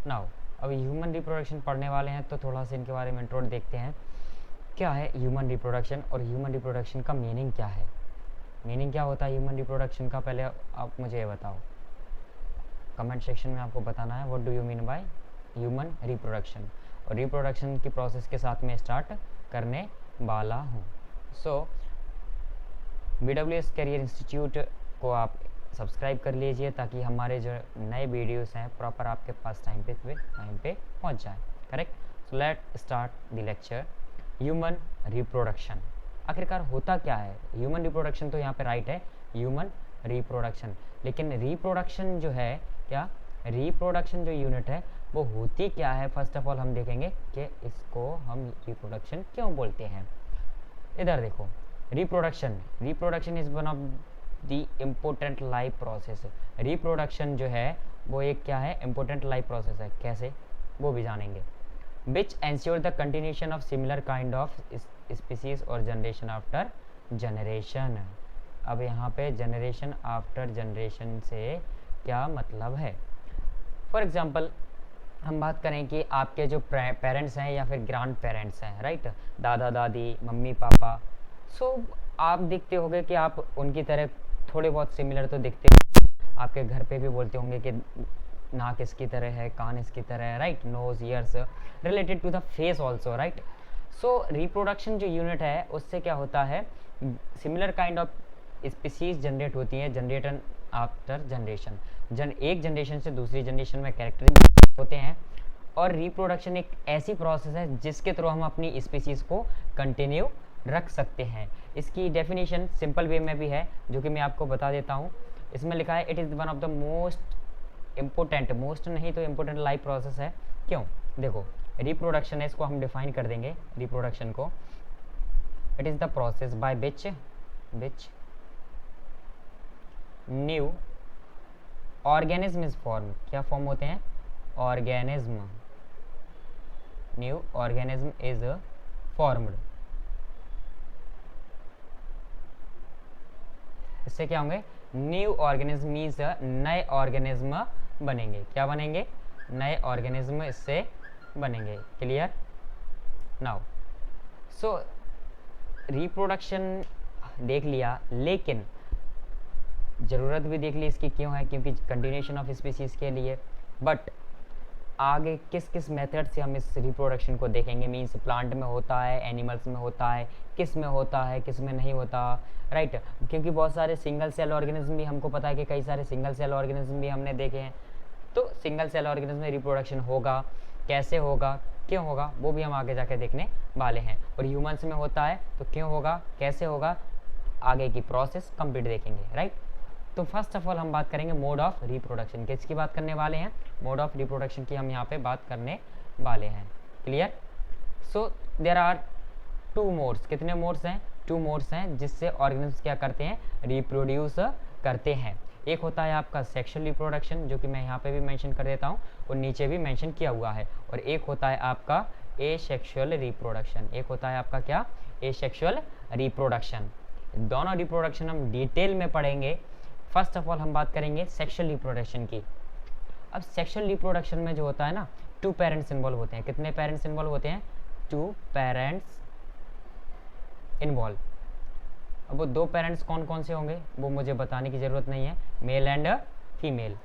Now अब human reproduction पढ़ने वाले हैं तो थोड़ा सा इनके बारे में इंट्रो देखते हैं। क्या है ह्यूमन रिप्रोडक्शन और ह्यूमन रिप्रोडक्शन का मीनिंग क्या है? मीनिंग क्या होता है ह्यूमन रिप्रोडक्शन का, पहले आप मुझे ये बताओ। कमेंट सेक्शन में आपको बताना है what do you mean by human reproduction, और रिप्रोडक्शन की प्रोसेस के साथ में स्टार्ट करने वाला हूँ। सो BWS करियर इंस्टीट्यूट को आप सब्सक्राइब कर लीजिए ताकि हमारे जो नए वीडियोस हैं प्रॉपर आपके पास टाइम पे पहुंच जाए। Correct. So let start the lecture. Human reproduction आखिरकार होता क्या है? ह्यूमन रिप्रोडक्शन तो यहाँ पे राइट है, ह्यूमन रिप्रोडक्शन, लेकिन रिप्रोडक्शन जो है, क्या रिप्रोडक्शन जो यूनिट है वो होती क्या है? फर्स्ट ऑफ ऑल हम देखेंगे कि इसको हम रिप्रोडक्शन क्यों बोलते हैं। इधर देखो, reproduction is one of the important life process. Reproduction जो है वो एक क्या है? इम्पोर्टेंट लाइफ प्रोसेस है। कैसे, वो भी जानेंगे। Which ensure the continuation of similar kind of species और जनरेशन आफ्टर जनरेशन। अब यहाँ पे जनरेशन आफ्टर जनरेशन से क्या मतलब है? फॉर एग्जाम्पल हम बात करें कि आपके जो पेरेंट्स हैं या फिर ग्रैंड पेरेंट्स हैं, राइट, दादा दादी मम्मी पापा, सो आप देखते होंगे कि आप उनकी तरह थोड़े बहुत सिमिलर तो दिखते हो। आपके घर पे भी बोलते होंगे कि नाक इसकी तरह है, कान इसकी तरह है, right, nose ears related to the face also, right. So reproduction जो यूनिट है उससे क्या होता है? Similar kind of species generate होती है, जनरेशन आफ्टर जनरेशन, एक जनरेशन से दूसरी जनरेशन में कैरेक्टर होते हैं। और रिप्रोडक्शन एक ऐसी प्रोसेस है जिसके थ्रू हम अपनी स्पीसीज को कंटिन्यू रख सकते हैं। इसकी डेफिनेशन सिंपल वे में भी है जो कि मैं आपको बता देता हूँ। इसमें लिखा है it is one of the most important, most नहीं तो इम्पोर्टेंट लाइफ प्रोसेस है। क्यों? देखो, रिप्रोडक्शन है, इसको हम डिफाइन कर देंगे रिप्रोडक्शन को। It is the process by which new organism is form. क्या फॉर्म होते हैं? Organism, new organism is formed. इससे क्या होंगे? न्यू ऑर्गेनिज्म मीन्स नए ऑर्गेनिज्म बनेंगे। क्या बनेंगे? नए ऑर्गेनिज्म इससे बनेंगे। क्लियर? नाउ सो रिप्रोडक्शन देख लिया, लेकिन ज़रूरत भी देख ली इसकी क्यों है, क्योंकि कंटिन्यूशन ऑफ स्पीसीज के लिए। बट आगे किस किस मेथड से हम इस रिप्रोडक्शन को देखेंगे, मीन्स प्लांट में होता है, एनिमल्स में होता है, किस में होता है, किस में नहीं होता, राइट। क्योंकि बहुत सारे सिंगल सेल ऑर्गेनिज्म भी हमको पता है कि कई सारे सिंगल सेल ऑर्गेनिज्म भी हमने देखे हैं। तो सिंगल सेल ऑर्गेनिज्म में रिप्रोडक्शन होगा, कैसे होगा, क्यों होगा, वो भी हम आगे जाके देखने वाले हैं। और ह्यूमन्स में होता है तो क्यों होगा, कैसे होगा, आगे की प्रोसेस कंप्लीट देखेंगे, राइट। तो फर्स्ट ऑफ ऑल हम बात करेंगे मोड ऑफ रिप्रोडक्शन। किसकी बात करने वाले हैं? मोड ऑफ रिप्रोडक्शन की हम यहाँ पे बात करने वाले हैं। Clear? So there are two modes. कितने मोड्स हैं? टू मोड्स हैं जिससे ऑर्गेनिज्म क्या करते हैं? रिप्रोड्यूस करते हैं। एक होता है आपका सेक्सुअल रिप्रोडक्शन, जो कि मैं यहाँ पे भी मेंशन कर देता हूँ और नीचे भी मेंशन किया हुआ है। और एक होता है आपका एसेक्सुअल रिप्रोडक्शन। एक होता है आपका क्या? Asexual reproduction. दोनों रिप्रोडक्शन हम डिटेल में पढ़ेंगे। फर्स्ट ऑफ ऑल हम बात करेंगे सेक्सुअल रिप्रोडक्शन की। अब सेक्सुअल रिप्रोडक्शन में जो होता है ना, टू पेरेंट्स इन्वॉल्व होते हैं। कितने पेरेंट्स इन्वॉल्व होते हैं? Two parents involve. अब वो दो पेरेंट्स कौन कौन से होंगे वो मुझे बताने की ज़रूरत नहीं है, मेल एंड फीमेल।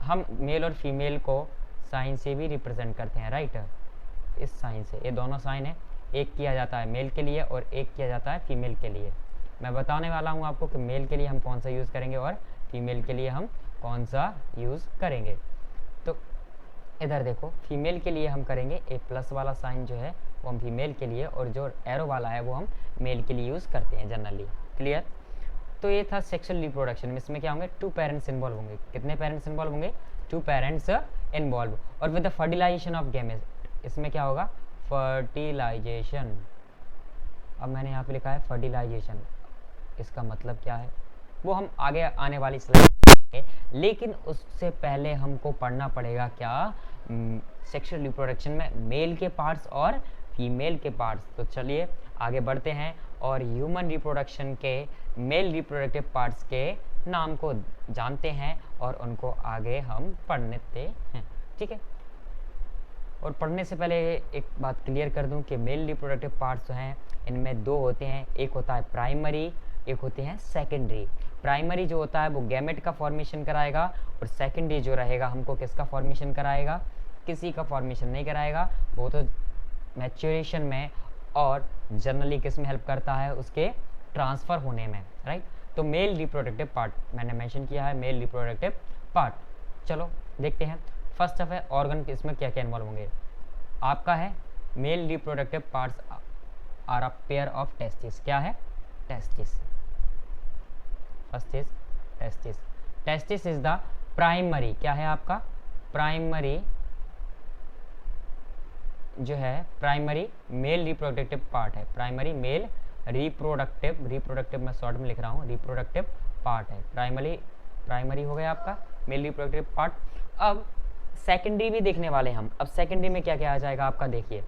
हम मेल और फीमेल को साइन से भी रिप्रेजेंट करते हैं, राइट। इस साइन से, ये दोनों साइन है, एक किया जाता है मेल के लिए और एक किया जाता है फीमेल के लिए। मैं बताने वाला हूँ आपको कि मेल के लिए हम कौन सा यूज़ करेंगे और फीमेल के लिए हम कौन सा यूज़ करेंगे। तो इधर देखो, फीमेल के लिए हम करेंगे ए प्लस वाला साइन जो है वो हम फीमेल के लिए, और जो एरो वाला है वो हम मेल के लिए यूज़ करते हैं जनरली। क्लियर? तो ये था सेक्सुअल रिप्रोडक्शन में। इसमें क्या होंगे? टू पेरेंट्स इन्वॉल्व होंगे। कितने पेरेंट्स इन्वॉल्व होंगे? Two parents involve. और with the fertilization of gamete, इसमें क्या होगा? फर्टिलाइजेशन। अब मैंने यहाँ पे लिखा है फर्टिलाइजेशन, इसका मतलब क्या है वो हम आगे आने वाली स्लाइड में, लेकिन उससे पहले हमको पढ़ना पड़ेगा क्या? सेक्सुअल रिप्रोडक्शन में मेल के पार्ट्स और फीमेल के पार्ट्स। तो चलिए आगे बढ़ते हैं और ह्यूमन रिप्रोडक्शन के मेल रिप्रोडक्टिव पार्ट्स के नाम को जानते हैं और उनको आगे हम पढ़ते हैं। ठीक है, और पढ़ने से पहले एक बात क्लियर कर दूं कि मेल रिप्रोडक्टिव पार्ट्स जो हैं इनमें दो होते हैं, एक होता है प्राइमरी, एक होते हैं सेकेंडरी। प्राइमरी जो होता है वो गैमेट का फॉर्मेशन कराएगा, और सेकेंडरी जो रहेगा हमको किसका फॉर्मेशन कराएगा, किसी का फॉर्मेशन नहीं कराएगा, वो तो मैच्योरेशन में और जनरली किस में हेल्प करता है, उसके ट्रांसफ़र होने में, राइट। तो मेल रिप्रोडक्टिव पार्ट मैंने मेंशन किया है, मेल रिप्रोडक्टिव पार्ट। चलो देखते हैं। फर्स्ट ऑफ है ऑर्गन, इसमें क्या क्या इन्वॉल्व होंगे। आपका है male reproductive parts are a pair of testis. क्या है, testis. First is testis. Testis is the primary, क्या है आपका, प्राइमरी जो है प्राइमरी मेल रिप्रोडक्टिव पार्ट है, प्राइमरी मेल रिप्रोडक्टिव मैं शॉर्ट में लिख रहा हूँ, रिप्रोडक्टिव पार्ट है, प्राइमरी हो गया आपका मेल रिप्रोडक्टिव पार्ट। अब सेकेंडरी भी देखने वाले हम। अब सेकेंडरी में क्या क्या आ जाएगा आपका, देखिए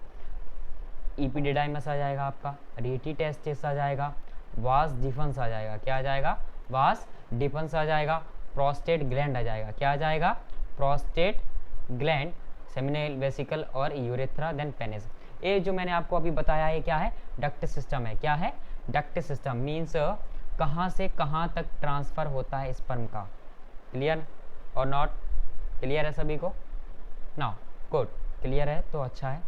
इपिडिडाइमस आ जाएगा आपका, रीटी टेस्टिस आ जाएगा, वास डिफेंस आ जाएगा, क्या आ जाएगा, वास डिफेंस आ जाएगा, प्रोस्टेट ग्लैंड आ जाएगा, क्या आ जाएगा, प्रोस्टेट ग्लैंड, सेमिनल वेसिकल और यूरेथ्रा, देन पेनिस। ये जो मैंने आपको अभी बताया है क्या है, डक्ट सिस्टम है। क्या है, डक्ट सिस्टम मीन्स कहाँ से कहाँ तक ट्रांसफ़र होता है स्पर्म का। क्लियर और नॉट, क्लियर है सभी को, नाउ गुड, क्लियर है तो अच्छा है,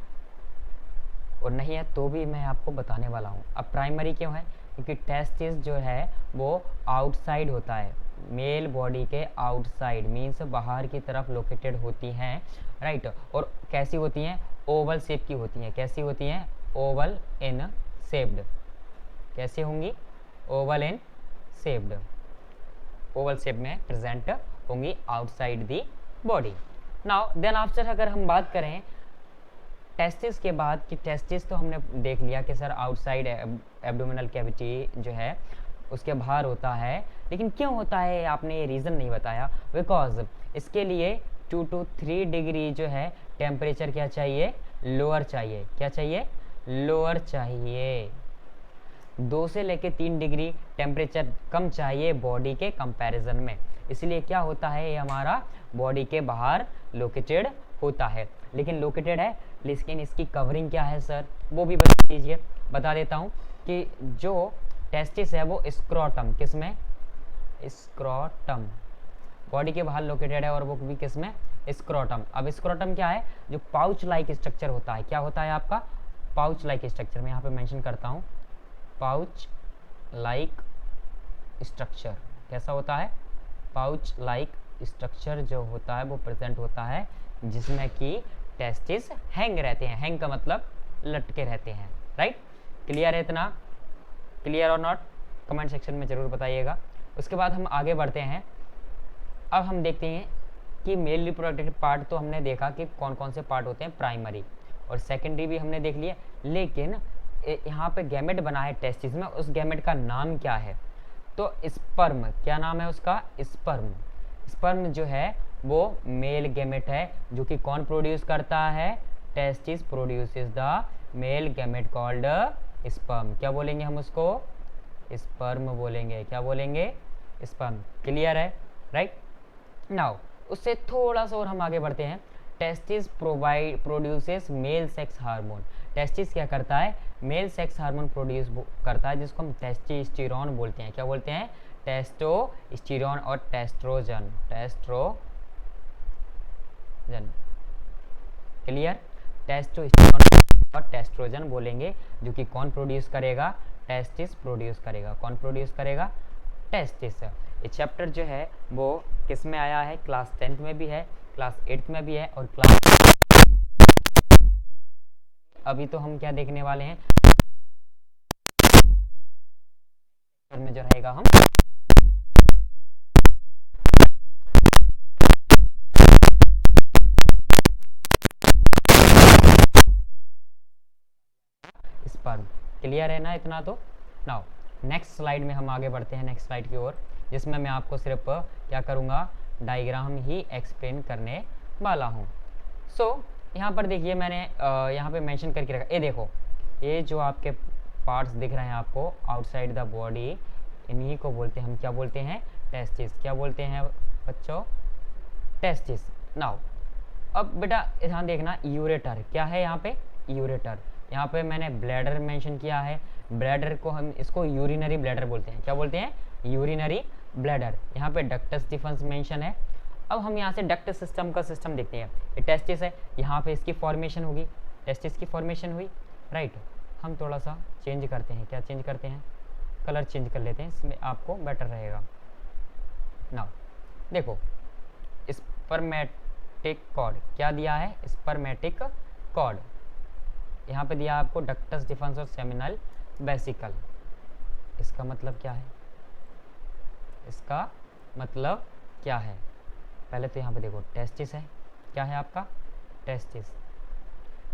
और नहीं है तो भी मैं आपको बताने वाला हूँ। अब प्राइमरी क्यों है, क्योंकि टेस्टिस जो है वो आउटसाइड होता है, मेल बॉडी के आउटसाइड मीन्स बाहर की तरफ लोकेटेड होती हैं, राइट। और कैसी होती हैं, ओवल शेप की होती हैं। कैसी होती हैं, ओवल इन शेप्ड। कैसे होंगी, oval in shaped, oval shape में प्रेजेंट होंगी outside the body. Now then after अगर हम बात करें टेस्टिस के बाद, कि टेस्टिस तो हमने देख लिया कि सर आउटसाइड एब्डोमिनल कैविटी जो है उसके बाहर होता है, लेकिन क्यों होता है आपने ये रीज़न नहीं बताया। बिकॉज इसके लिए 2 to 3 डिग्री जो है टेम्परेचर क्या चाहिए, लोअर चाहिए। क्या चाहिए, लोअर चाहिए। 2 से लेके 3 डिग्री टेम्परेचर कम चाहिए बॉडी के कंपैरिजन में, इसलिए क्या होता है, ये हमारा बॉडी के बाहर लोकेटेड होता है। लेकिन लोकेटेड है, लेकिन इसकी कवरिंग क्या है सर, वो भी बता दीजिए। बता देता हूँ कि जो टेस्टिस है वो स्क्रोटम, किस में, स्क्रोटम, बॉडी के बाहर लोकेटेड है, और वो भी किस में, स्क्रोटम। अब स्क्रोटम क्या है, जो पाउच लाइक स्ट्रक्चर होता है। क्या होता है आपका, पाउच लाइक स्ट्रक्चर, मैं यहाँ पे मेंशन करता हूँ, पाउच लाइक स्ट्रक्चर। कैसा होता है, पाउच लाइक स्ट्रक्चर जो होता है वो प्रेजेंट होता है, जिसमें कि टेस्टिस हैंग रहते हैं। हैंग का मतलब लटके रहते हैं, राइट। क्लियर है इतना, क्लियर और नॉट, कमेंट सेक्शन में ज़रूर बताइएगा। उसके बाद हम आगे बढ़ते हैं। अब हम देखते हैं कि मेल रिप्रोडक्टिव पार्ट तो हमने देखा कि कौन कौन से पार्ट होते हैं, प्राइमरी और सेकेंडरी भी हमने देख लिया, लेकिन यहाँ पे गैमेट बना है टेस्टिस में, उस गैमेट का नाम क्या है, तो स्पर्म। क्या नाम है उसका, स्पर्म। स्पर्म जो है वो मेल गैमेट है, जो कि कौन प्रोड्यूस करता है, testis produces the male gamete called sperm. क्या बोलेंगे हम उसको, स्पर्म बोलेंगे। क्या बोलेंगे, स्पर्म। क्लियर है, राइट। नाउ उससे थोड़ा सा और हम आगे बढ़ते हैं। Testis produces male sex hormone. Testis क्या करता है, मेल सेक्स हार्मोन प्रोड्यूस करता है, जिसको हम टेस्टोस्टेरोन बोलते हैं। क्या बोलते हैं, टेस्टोस्टेरोन और टेस्ट्रोजन, क्लियर। टेस्टोस्टेरोन और टेस्ट्रोजन बोलेंगे, जो कि कौन प्रोड्यूस करेगा, टेस्टिस प्रोड्यूस करेगा। कौन प्रोड्यूस करेगा, टेस्टिस। ये चैप्टर जो है वो किस में आया है, क्लास 10th में भी है, क्लास 8th में भी है, और क्लास अभी तो हम क्या देखने वाले हैं में जो रहेगा हम स्पर्म। क्लियर है ना इतना तो। नाउ नेक्स्ट स्लाइड में हम आगे बढ़ते हैं, नेक्स्ट स्लाइड की ओर, जिसमें मैं आपको सिर्फ क्या करूँगा, डायग्राम ही एक्सप्लेन करने वाला हूँ। सो यहाँ पर देखिए मैंने यहाँ पे मेंशन करके रखा, ये देखो, ये जो आपके पार्ट्स दिख रहे हैं आपको आउटसाइड द बॉडी, इन्हीं को बोलते हैं हम, क्या बोलते हैं, टेस्टिस। क्या बोलते हैं बच्चों, टेस्टिस। नाउ अब बेटा ध्यान देखना, यूरेटर क्या है यहाँ पे, यूरेटर। यहाँ पे मैंने ब्लैडर मेंशन किया है, ब्लैडर को हम इसको यूरिनरी ब्लैडर बोलते हैं। क्या बोलते हैं, यूरिनरी ब्लैडर। यहाँ पे डक्टस डिफरेंस मेंशन है। अब हम यहाँ से डक्ट सिस्टम का सिस्टम देखते हैं। ये टेस्टिस है, यहाँ पे इसकी फॉर्मेशन होगी, टेस्टिस की फॉर्मेशन हुई, राइट। हम थोड़ा सा चेंज करते हैं, क्या चेंज करते हैं, कलर चेंज कर लेते हैं, इसमें आपको बेटर रहेगा। नाउ देखो, स्पर्मेटिक कॉर्ड क्या दिया है, स्पर्मेटिक कॉर्ड। यहाँ पे दिया आपको डक्टस डिफरेंस और सेमिनल वेसिकल। इसका मतलब क्या है, इसका मतलब क्या है, पहले तो यहाँ पे देखो टेस्टिस है, क्या है आपका टेस्टिस।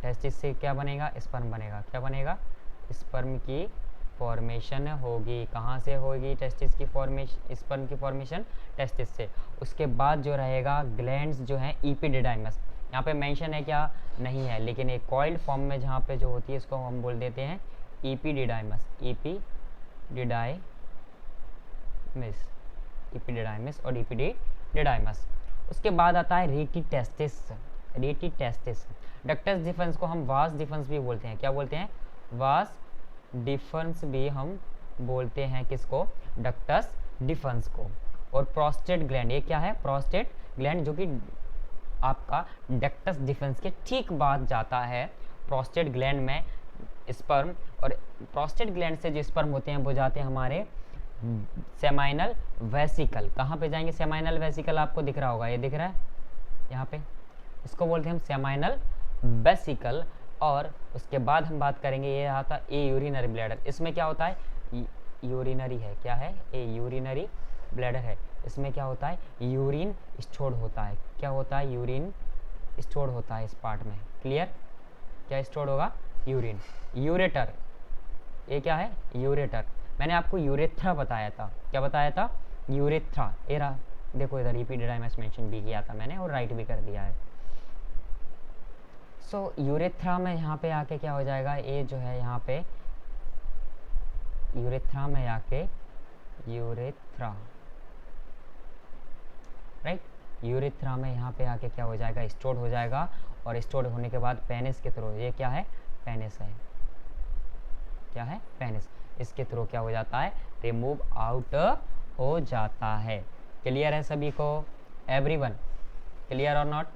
टेस्टिस से क्या बनेगा, स्पर्म बनेगा। क्या बनेगा, स्पर्म की फॉर्मेशन होगी। कहाँ से होगी टेस्टिस की फॉर्मेशन, स्पर्म की फॉर्मेशन टेस्टिस से। उसके बाद जो रहेगा ग्लैंड्स जो हैं इपिडिडाइमस, यहाँ पे मेंशन है क्या, नहीं है, लेकिन एक कॉइल्ड फॉर्म में जहाँ पे जो होती है इसको हम बोल देते हैं इपिडिडाइमस, इपिडिडाइमस और इपिडिडाइमस। उसके बाद आता है रेटी टेस्टिस, रेटी टेस्टिस। डक्टस डिफरेंस को हम वास डिफरेंस भी बोलते हैं। क्या बोलते हैं, वास डिफरेंस भी हम बोलते हैं, किसको, डक्टस डिफरेंस को। और प्रोस्टेट ग्लैंड, ये क्या है, प्रोस्टेट ग्लैंड, जो कि आपका डक्टस डिफरेंस के ठीक बाद जाता है। प्रोस्टेट ग्लैंड में स्पर्म, और प्रोस्टेट ग्लैंड से जो स्पर्म होते हैं वो जाते हैं हमारे सेमाइनल वेसिकल। कहाँ पे जाएंगे, सेमाइनल वेसिकल आपको दिख रहा होगा, ये दिख रहा है यहाँ पे, इसको बोलते हैं हम सेमाइनल वेसिकल। और उसके बाद हम बात करेंगे, ये आता ए यूरिनरी ब्लैडर। इसमें क्या होता है, यूरिनरी है, क्या है, ए यूरिनरी ब्लैडर है। इसमें क्या होता है, यूरिन स्टोर्ड होता है। क्या होता है, यूरिन स्टोर्ड होता है इस पार्ट में। क्लियर, क्या स्टोर्ड होगा, यूरिन। यूरेटर, ये क्या है, यूरेटर। मैंने आपको यूरेथ्रा बताया था, क्या बताया था, यूरेथ्रा। ये रहा, देखो इधर इपिडिडाइमस मेंशन भी किया था मैंने और राइट भी कर दिया है। सो यूरेथ्रा में यहाँ पे आके क्या हो जाएगा, ये जो है यहाँ पे यूरेथ्रा में आके, यूरेथ्रा, राइट, यूरेथ्रा में यहाँ पे आके क्या हो जाएगा, स्टोर्ड हो जाएगा। और स्टोर्ड होने के बाद पेनिस के थ्रू, ये क्या है, पेनिस है, क्या है, पेनिस, इसके थ्रू क्या हो जाता है, रिमूव आउट हो जाता है। क्लियर है सभी को, एवरीवन, क्लियर और नॉट।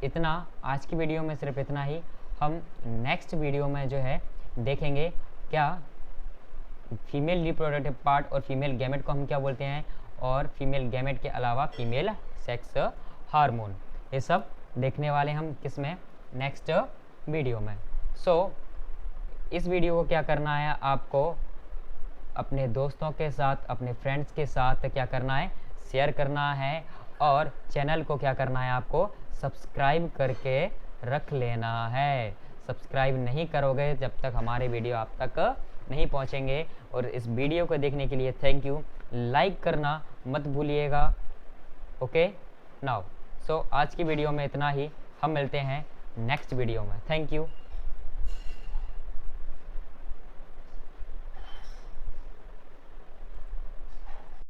इतना आज की वीडियो में सिर्फ इतना ही। हम नेक्स्ट वीडियो में जो है देखेंगे क्या फीमेल रिप्रोडक्टिव पार्ट और फीमेल गैमेट को हम क्या बोलते हैं, और फीमेल गैमेट के अलावा फीमेल सेक्स हार्मोन, ये सब देखने वाले हम किस में, नेक्स्ट वीडियो में। सो इस वीडियो को क्या करना है आपको, अपने दोस्तों के साथ, अपने फ्रेंड्स के साथ क्या करना है, शेयर करना है। और चैनल को क्या करना है आपको, सब्सक्राइब करके रख लेना है। सब्सक्राइब नहीं करोगे जब तक हमारे वीडियो आप तक नहीं पहुंचेंगे। और इस वीडियो को देखने के लिए थैंक यू, लाइक करना मत भूलिएगा। ओके नाउ, सो आज की वीडियो में इतना ही, हम मिलते हैं नेक्स्ट वीडियो में। Thank you.